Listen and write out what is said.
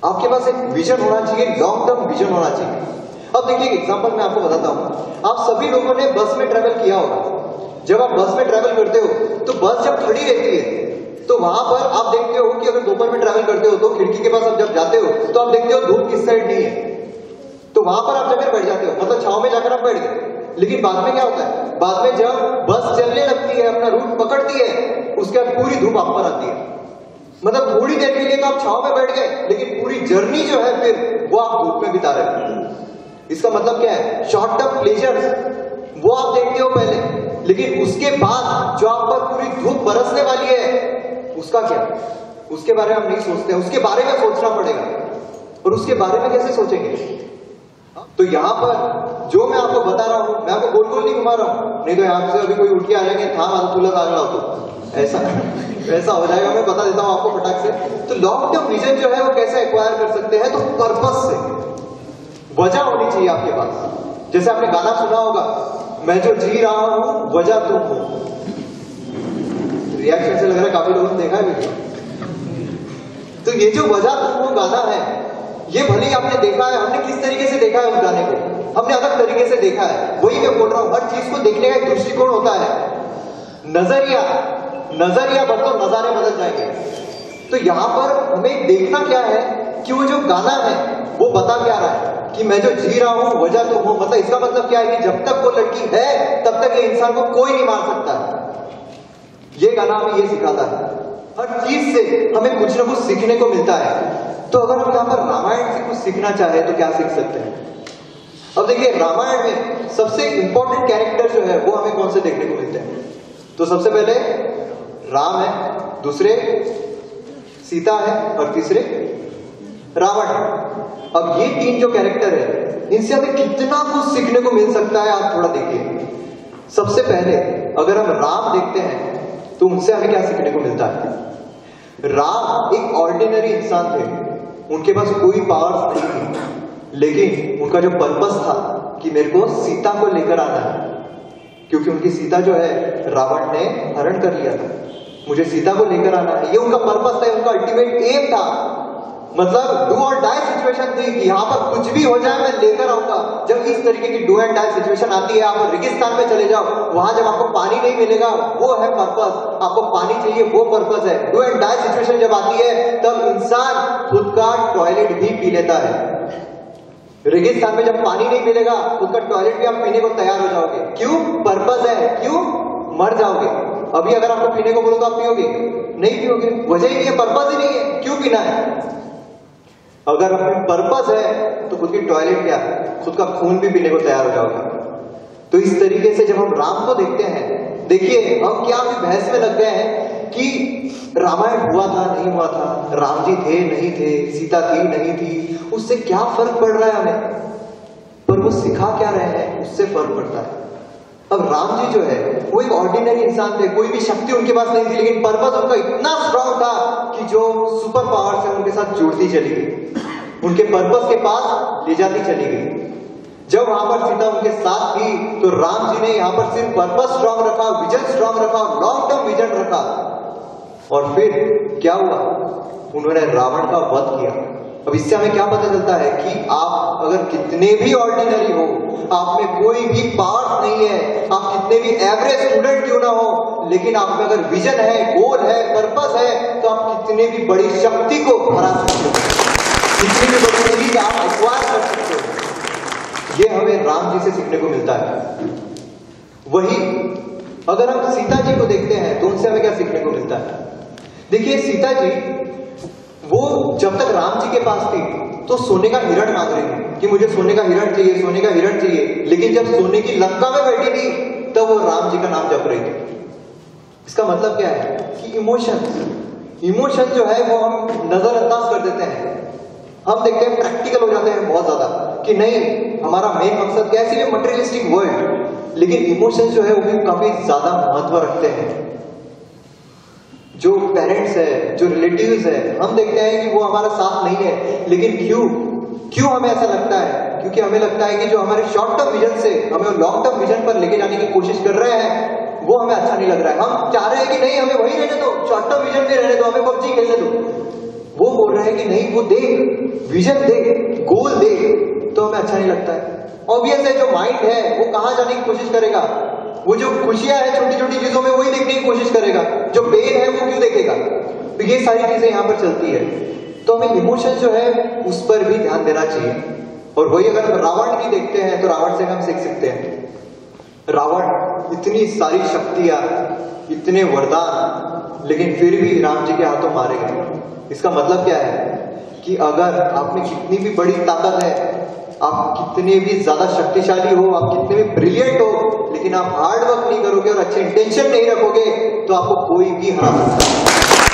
आपके पास एक विजन होना चाहिए, लॉन्ग टर्म विजन होना चाहिए। अब देखिए एग्जांपल मैं आपको बताता हूं। आप सभी लोगों ने बस में ट्रेवल किया होगा। जब आप बस में ट्रेवल करते हो तो बस जब खड़ी रहती है तो वहां पर आप देखते हो कि अगर दोपहर में ट्रेवल करते हो तो खिड़की के पास आप जब जाते हो तो आप देखते हो धूप किस साइड नहीं है, तो वहां पर आप जाकर बैठ जाते हो, मतलब छांव में जाकर आप बैठ गए। लेकिन बाद में क्या होता है, बाद में जब बस चलने लगती है, अपना रूट पकड़ती है, उसके बाद पूरी धूप आप पर आती है। मतलब थोड़ी देर के लिए तो आप छांव में बैठ गए, लेकिन पूरी जर्नी जो है फिर वो आप धूप में बिता रहे हो। इसका मतलब क्या है, शॉर्ट टर्म प्लेजर्स वो आप देखते हो पहले, लेकिन उसके बाद जो आप पर पूरी धूप बरसने वाली है उसका क्या, उसके बारे में हम नहीं सोचते हैं। उसके बारे में सोचना पड़ेगा। और उसके बारे में कैसे सोचेंगे? तो यहां पर जो मैं आपको बता रहा हूं, मैं आपको गोल गोल नहीं घुमा रहा हूं, नहीं तो यहां से अभी कोई उठ के आ जाएंगे, था मालूम तुला आ रहा तो ऐसा हो जाएगा। मैं बता देता हूं आपको फटाक से। तो लॉन्ग टर्म विजन जो है वो कैसे एक्वायर कर सकते हैं, तो पर्पस से, वजह होनी चाहिए आपके पास। जैसे आपने गाना सुना होगा, मैं जो जी रहा हूं वजह तुम हो। रिएक्शन से लग रहा है काफी लोगों ने देखा है वीडियो। तो ये जो वजह तुम हो गाना है, ये भले ही आपने देखा है, हमने किस तरीके से देखा है उस गाने को, हमने अलग तरीके से देखा है। वही मैं बोल रहा हूं, हर चीज को देखने का एक दृष्टिकोण होता है, नजरिया बदलो नजारे बदल जाएंगे। तो यहां पर हमें देखना क्या है कि वो जो गाना है वो बता क्या रहा है कि मैं जो जी रहा हूं वजह तो हूं। मतलब इसका मतलब क्या है कि जब तक वो लड़की है तब तक ये इंसान को कोई नहीं मार सकता है। ये गाना हमें ये सिखाता है। हर चीज से हमें कुछ ना कुछ सीखने को मिलता है। तो अगर हम यहां पर रामायण से कुछ सीखना चाहे तो क्या सीख सकते हैं? अब देखिए रामायण में सबसे इंपॉर्टेंट कैरेक्टर जो है वो हमें कौन से देखने को मिलते हैं? तो सबसे पहले राम है, दूसरे सीता है और तीसरे रावण है। अब ये तीन जो कैरेक्टर है, इनसे हमें कितना कुछ सीखने को मिल सकता है, आप थोड़ा देखिए। सबसे पहले अगर हम राम देखते हैं तो उनसे हमें क्या सीखने को मिलता है? राम एक ऑर्डिनरी इंसान थे, उनके पास कोई पावर्स नहीं थी, लेकिन उनका जो पर्पस था कि मेरे को सीता को लेकर आना है, क्योंकि उनकी सीता जो है रावण ने हरण कर लिया था, मुझे सीता को लेकर आना है, ये उनका पर्पस था, उनका अल्टीमेट एम था। मतलब डू और डाई सिचुएशन थी कि यहां पर कुछ भी हो जाए मैं लेकर आऊंगा। जब इस तरीके की डू एंड डाई सिचुएशन आती है, आप रेगिस्तान में चले जाओ, वहां जब आपको पानी नहीं मिलेगा वो है पर्पस, आपको पानी चाहिए वो पर्पस है। डू एंड डाई सिचुएशन जब आती है तब इंसान खुद का टॉयलेट भी पी लेता है। रेगिस्तान में जब पानी नहीं मिलेगा खुद का टॉयलेट भी आप पीने को तैयार हो जाओगे। क्यों? पर्पस है। क्यों? मर जाओगे। अभी अगर आपको पीने को बोलो तो आप पियोगे? नहीं पियोगे, वजह ही नहीं है, पर्पस ही नहीं है, क्यों पीना है? अगर अपने पर्पस है तो खुद की टॉयलेट क्या, खुद का खून भी पीने को तैयार हो जाओगे। तो इस तरीके से जब हम राम को देखते हैं, देखिए हम क्या अभी बहस में लग गए हैं कि रामायण हुआ था नहीं हुआ था, राम जी थे नहीं थे, सीता थी नहीं थी, उससे क्या फर्क पड़ रहा है हमें? पर वो सिखा क्या रहे हैं उससे फर्क पड़ता है। अब राम जी जो है वो एक ऑर्डिनरी इंसान थे, कोई भी शक्ति उनके पास नहीं थी, लेकिन पर्पस उनका इतना स्ट्रांग था कि जो सुपर पावर से उनके साथ जुड़ती चली गई, उनके पर्पस के पास ले जाती चली गई। जब वहां पर सीता उनके साथ थी तो राम जी ने यहां पर सिर्फ पर्पस स्ट्रांग रखा, विजन स्ट्रांग रखा, लॉन्ग टर्म विजन रखा। और फिर क्या हुआ? उन्होंने रावण का वध किया। अब इससे हमें क्या पता चलता है कि आप अगर कितने भी ऑर्डिनरी हो, आप में कोई भी पावर नहीं है, आप कितने भी एवरेज स्टूडेंट क्यों ना हो, लेकिन आप में अगर विजन है, गोल है, पर्पस है, तो आप कितने भी बड़ी शक्ति को हरा सकते हो, कितनी भी बड़ी चीज आप एक्वायर कर सकते हो। ये हमें राम जी से सीखने को मिलता है। वही अगर हम सीता जी को देखते हैं तो उनसे हमें क्या सीखने को मिलता है? देखिए सीता जी वो जब तक राम जी के पास थी तो सोने का हिरण मांग रही थी कि मुझे सोने का हिरण चाहिए, सोने का हिरण चाहिए। लेकिन जब सोने की लंका में बैठी थी तब वो राम जी का नाम जप रही थी। इसका मतलब क्या है कि इमोशन जो है वो हम नजरअंदाज कर देते हैं। हम देखते हैं प्रैक्टिकल हो जाते हैं बहुत ज्यादा कि नहीं हमारा मेन मकसद क्या है, सिर्फ मटेरियलिस्टिक वर्ल्ड। लेकिन इमोशन जो है वो भी काफी ज्यादा महत्व रखते हैं। जो पेरेंट्स है, जो रिलेटिव्स है, हम देखते हैं कि वो हमारा साथ नहीं है, लेकिन क्यों हमें ऐसा लगता है? क्योंकि हमें लगता है कि जो हमारे शॉर्ट टर्म विजन से हमें लॉन्ग टर्म विजन पर लेके जाने की कोशिश कर रहे हैं वो हमें अच्छा नहीं लग रहा है। हम चाह रहे हैं कि नहीं हमें वही रहने दो, शॉर्ट टर्म विजन में रहने दो, हमें पबजी खेलने दो, वो बोल रहा है कि नहीं वो देख, विजन देख, गोल देख, तो हमें अच्छा नहीं लगता है। ऑब्वियस है, जो माइंड है वो कहां जाने की कोशिश करेगा? वो जो खुशियां है छोटी छोटी चीजों में वही देखने की कोशिश करेगा, जो पेन है वो क्यों देखेगा? तो ये सारी चीजें यहां पर चलती है। तो हमें इमोशन जो है उस पर भी ध्यान देना चाहिए। और वही अगर रावण की देखते हैं तो रावण से हम सीख सकते हैं। रावण इतनी सारी शक्तियां, इतने वरदान, लेकिन फिर भी राम जी के हाथों मारे गए। इसका मतलब क्या है कि अगर आप में कितनी भी बड़ी ताकत है, आप कितने भी ज्यादा शक्तिशाली हो, आप कितने भी ब्रिलियंट हो, लेकिन आप हार्ड वर्क नहीं करोगे और अच्छे इंटेंशन नहीं रखोगे तो आपको कोई भी हरा सकता है।